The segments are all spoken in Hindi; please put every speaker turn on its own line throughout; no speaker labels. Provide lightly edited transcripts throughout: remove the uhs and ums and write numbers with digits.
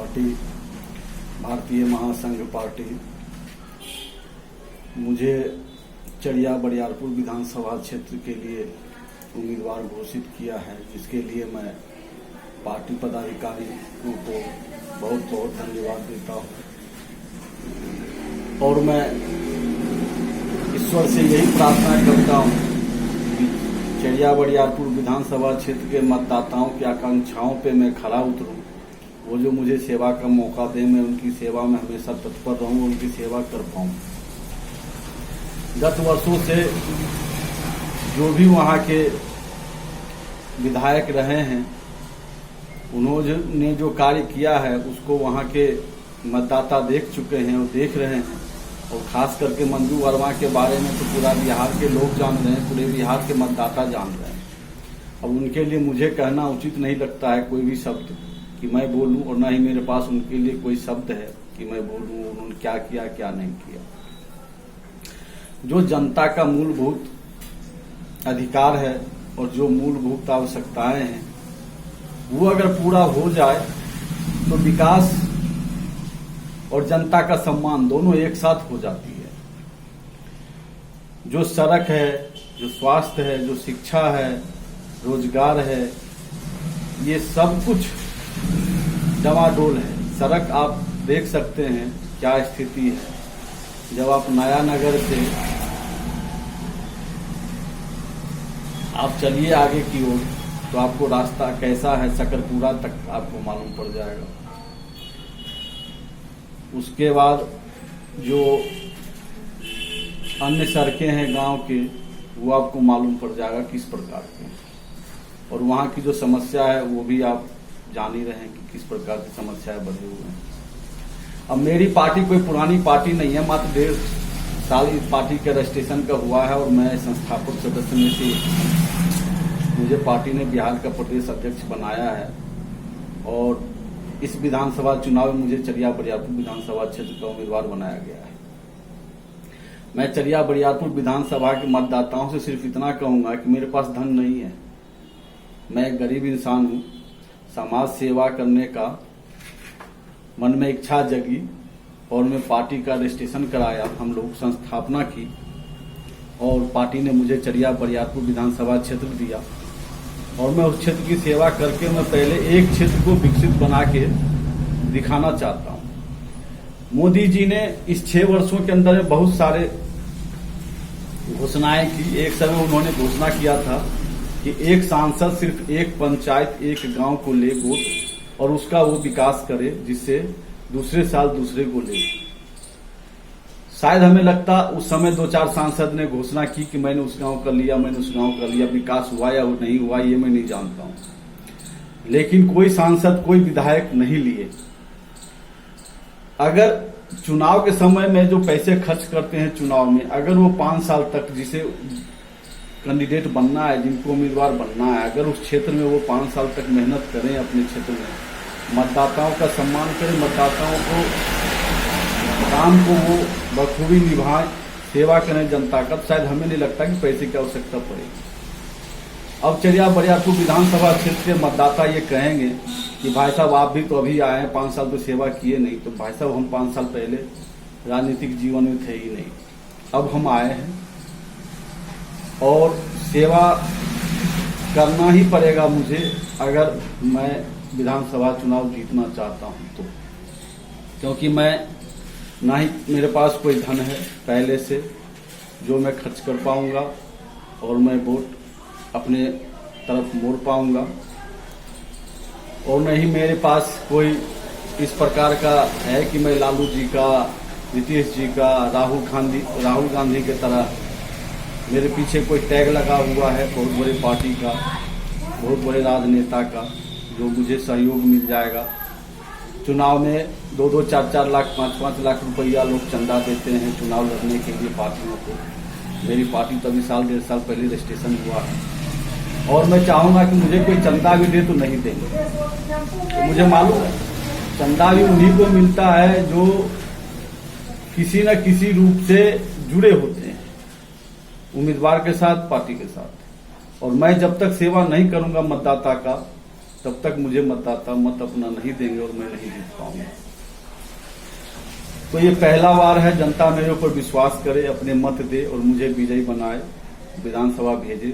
पार्टी भारतीय महासंघ पार्टी मुझे चरिया बरियारपुर विधानसभा क्षेत्र के लिए उम्मीदवार घोषित किया है, जिसके लिए मैं पार्टी पदाधिकारियों को बहुत बहुत धन्यवाद देता हूं। और मैं ईश्वर से यही प्रार्थना करता हूं कि चरिया बरियारपुर विधानसभा क्षेत्र के मतदाताओं की आकांक्षाओं पे मैं खरा उतरूं। वो जो मुझे सेवा का मौका दे, मैं उनकी सेवा में हमेशा तत्पर रहूं, उनकी सेवा कर पाऊं। गत वर्षों से जो भी वहां के विधायक रहे हैं, उन्होंने जो कार्य किया है उसको वहां के मतदाता देख चुके हैं और देख रहे हैं। और खास करके मंजू वर्मा के बारे में तो पूरा बिहार के लोग जान रहे हैं, पूरे बिहार के मतदाता जान रहे हैं। अब उनके लिए मुझे कहना उचित नहीं लगता है कोई भी शब्द कि मैं बोलूं, और न ही मेरे पास उनके लिए कोई शब्द है कि मैं बोलूं उन्होंने क्या किया क्या नहीं किया। जो जनता का मूलभूत अधिकार है और जो मूलभूत आवश्यकताएं हैं, वो अगर पूरा हो जाए तो विकास और जनता का सम्मान दोनों एक साथ हो जाती है। जो सड़क है, जो स्वास्थ्य है, जो शिक्षा है, रोजगार है, ये सब कुछ डमाडोल है। सड़क आप देख सकते हैं क्या स्थिति है। जब आप नया नगर से आप चलिए आगे की ओर तो आपको रास्ता कैसा है, सकरपुरा तक आपको मालूम पड़ जाएगा। उसके बाद जो अन्य सड़कें हैं गांव के, वो आपको मालूम पड़ जाएगा किस प्रकार के। और वहां की जो समस्या है वो भी आप जान ही रहे हैं कि किस प्रकार की समस्याएं बढ़े हुए हैं। अब मेरी पार्टी कोई पुरानी पार्टी नहीं है, मात्र 1.5 साल इस पार्टी के रजिस्ट्रेशन का हुआ है और मैं संस्थापक सदस्य में से मुझे पार्टी ने बिहार का प्रदेश अध्यक्ष बनाया है। और इस विधानसभा चुनाव में मुझे चरिया बरियारपुर विधानसभा क्षेत्र का उम्मीदवार बनाया गया है। मैं चरिया बरियारपुर विधानसभा के मतदाताओं से सिर्फ इतना कहूंगा कि मेरे पास धन नहीं है, मैं एक गरीब इंसान हूं। समाज सेवा करने का मन में इच्छा जगी और मैं पार्टी का रजिस्ट्रेशन कराया, हम लोग संस्थापना की और पार्टी ने मुझे चरिया बरियारपुर विधानसभा क्षेत्र दिया। और मैं उस क्षेत्र की सेवा करके मैं पहले एक क्षेत्र को विकसित बना के दिखाना चाहता हूं। मोदी जी ने इस 6 वर्षों के अंदर बहुत सारे घोषणाएं की। एक समय उन्होंने घोषणा किया था कि एक सांसद सिर्फ एक पंचायत, एक गांव को ले वोट और उसका वो विकास करे, जिससे दूसरे साल दूसरे को ले। शायद हमें लगता उस समय 2-4 सांसद ने घोषणा की कि मैंने उस गांव कर लिया, मैंने उस गांव कर लिया। विकास हुआ या नहीं हुआ ये मैं नहीं जानता हूं, लेकिन कोई सांसद, कोई विधायक नहीं लिए। अगर चुनाव के समय में जो पैसे खर्च करते हैं चुनाव में, अगर वो 5 साल तक जिसे कैंडिडेट बनना है, जिनको उम्मीदवार बनना है, अगर उस क्षेत्र में वो 5 साल तक मेहनत करें, अपने क्षेत्र में मतदाताओं का सम्मान करें, मतदाताओं को काम को वो बखूबी निभाएं, सेवा करें जनता का, शायद हमें नहीं लगता कि पैसे की आवश्यकता पड़ेगी। अब चरिया बरियारपुर विधानसभा क्षेत्र के मतदाता ये कहेंगे कि भाई साहब आप भी तो अभी आए हैं, 5 साल तो सेवा किए नहीं। तो भाई साहब हम 5 साल पहले राजनीतिक जीवन में थे ही नहीं, अब हम आए हैं और सेवा करना ही पड़ेगा मुझे अगर मैं विधानसभा चुनाव जीतना चाहता हूं तो। क्योंकि मैं ना ही मेरे पास कोई धन है पहले से जो मैं खर्च कर पाऊंगा और मैं वोट अपने तरफ मोड़ पाऊंगा, और न ही मेरे पास कोई इस प्रकार का है कि मैं लालू जी का, नीतीश जी का, राहुल गांधी के तरह मेरे पीछे कोई टैग लगा हुआ है बहुत बड़ी पार्टी का, बहुत बड़े राजनेता का, जो मुझे सहयोग मिल जाएगा। चुनाव में 2-2, 4-4 लाख, 5-5 लाख रुपया लोग चंदा देते हैं चुनाव लड़ने के लिए पार्टियों को। मेरी पार्टी तो अभी 1.5 साल पहले रजिस्ट्रेशन हुआ है और मैं चाहूंगा कि मुझे कोई चंदा भी दे तो नहीं देंगे। तो मुझे मालूम है चंदा भी उन्हीं को मिलता है जो किसी न किसी रूप से जुड़े होते हैं उम्मीदवार के साथ, पार्टी के साथ। और मैं जब तक सेवा नहीं करूंगा मतदाता का, तब तक मुझे मतदाता मत अपना नहीं देंगे और मैं नहीं जीत पाऊंगा। तो ये पहला बार है, जनता मेरे ऊपर विश्वास करे, अपने मत दे और मुझे विजयी बनाए, विधानसभा भेजे,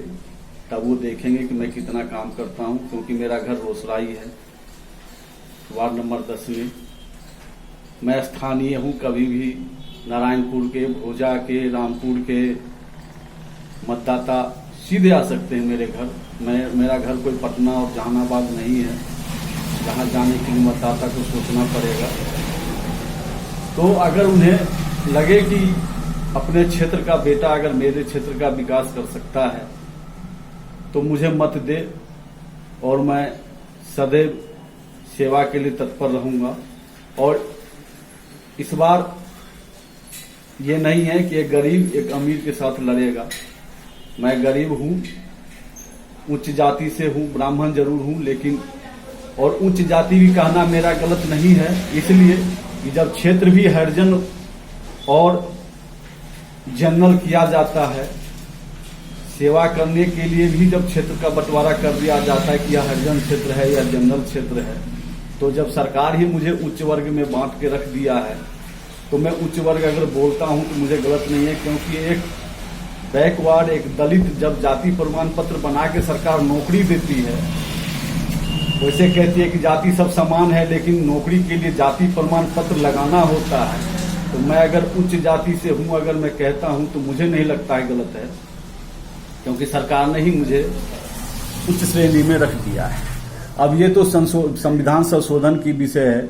तब वो देखेंगे कि मैं कितना काम करता हूं। क्योंकि मेरा घर रोसराई है, वार्ड नंबर 10 में। मैं स्थानीय हूं, कभी भी नारायणपुर के, भोजा के, रामपुर के मतदाता सीधे आ सकते हैं मेरे घर। मेरा घर कोई पटना और जहानाबाद नहीं है जहां जाने के लिए मतदाता को सोचना पड़ेगा। तो अगर उन्हें लगे कि अपने क्षेत्र का बेटा अगर मेरे क्षेत्र का विकास कर सकता है तो मुझे मत दे और मैं सदैव सेवा के लिए तत्पर रहूंगा। और इस बार ये नहीं है कि एक गरीब एक अमीर के साथ लड़ेगा। मैं गरीब हूं, उच्च जाति से हूं, ब्राह्मण जरूर हूं, लेकिन और उच्च जाति भी कहना मेरा गलत नहीं है, इसलिए कि जब क्षेत्र भी हरिजन और जनरल किया जाता है, सेवा करने के लिए भी जब क्षेत्र का बंटवारा कर दिया जाता है कि यह हरिजन क्षेत्र है या जनरल क्षेत्र है, तो जब सरकार ही मुझे उच्च वर्ग में बांट के रख दिया है तो मैं उच्च वर्ग अगर बोलता हूं तो मुझे गलत नहीं है। क्योंकि एक बैकवर्ड, एक दलित जब जाति प्रमाण पत्र बना के सरकार नौकरी देती है, वैसे कहती है कि जाति सब समान है, लेकिन नौकरी के लिए जाति प्रमाण पत्र लगाना होता है। तो मैं अगर उच्च जाति से हूं, अगर मैं कहता हूं तो मुझे नहीं लगता है गलत है, क्योंकि सरकार ने ही मुझे उच्च श्रेणी में रख दिया है। अब ये तो संविधान संशोधन की विषय है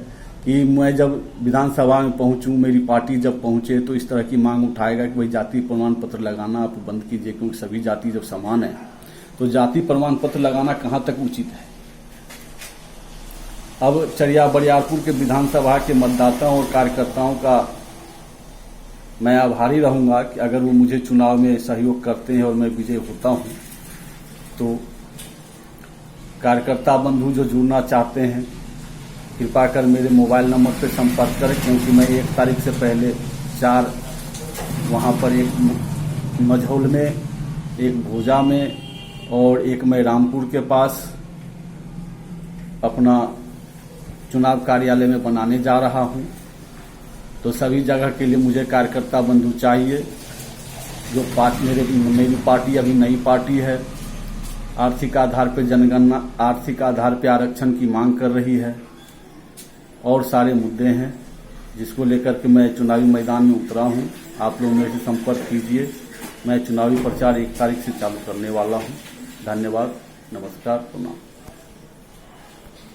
कि मैं जब विधानसभा में पहुंचूं, मेरी पार्टी जब पहुंचे तो इस तरह की मांग उठाएगा कि भाई जाति प्रमाण पत्र लगाना आप बंद कीजिए, क्योंकि सभी जाति जब समान है तो जाति प्रमाण पत्र लगाना कहां तक उचित है। अब चरिया बरियारपुर के विधानसभा के मतदाताओं और कार्यकर्ताओं का मैं आभारी रहूंगा कि अगर वो मुझे चुनाव में सहयोग करते हैं और मैं विजय होता हूं तो कार्यकर्ता बंधु जो जुड़ना चाहते हैं कृपा कर मेरे मोबाइल नंबर पर संपर्क करें। क्योंकि मैं 1 तारीख से पहले 4 वहां पर, एक मझौल में, एक भोजा में और एक मैं रामपुर के पास अपना चुनाव कार्यालय में बनाने जा रहा हूं। तो सभी जगह के लिए मुझे कार्यकर्ता बंधु चाहिए। जो मेरी पार्टी अभी नई पार्टी है, आर्थिक आधार पर जनगणना, आर्थिक आधार पर आरक्षण की मांग कर रही है और सारे मुद्दे हैं जिसको लेकर के मैं चुनावी मैदान में उतरा हूं। आप लोग मेरे से संपर्क कीजिए। मैं चुनावी प्रचार 1 तारीख से चालू करने वाला हूं। धन्यवाद, नमस्कार, प्रणाम।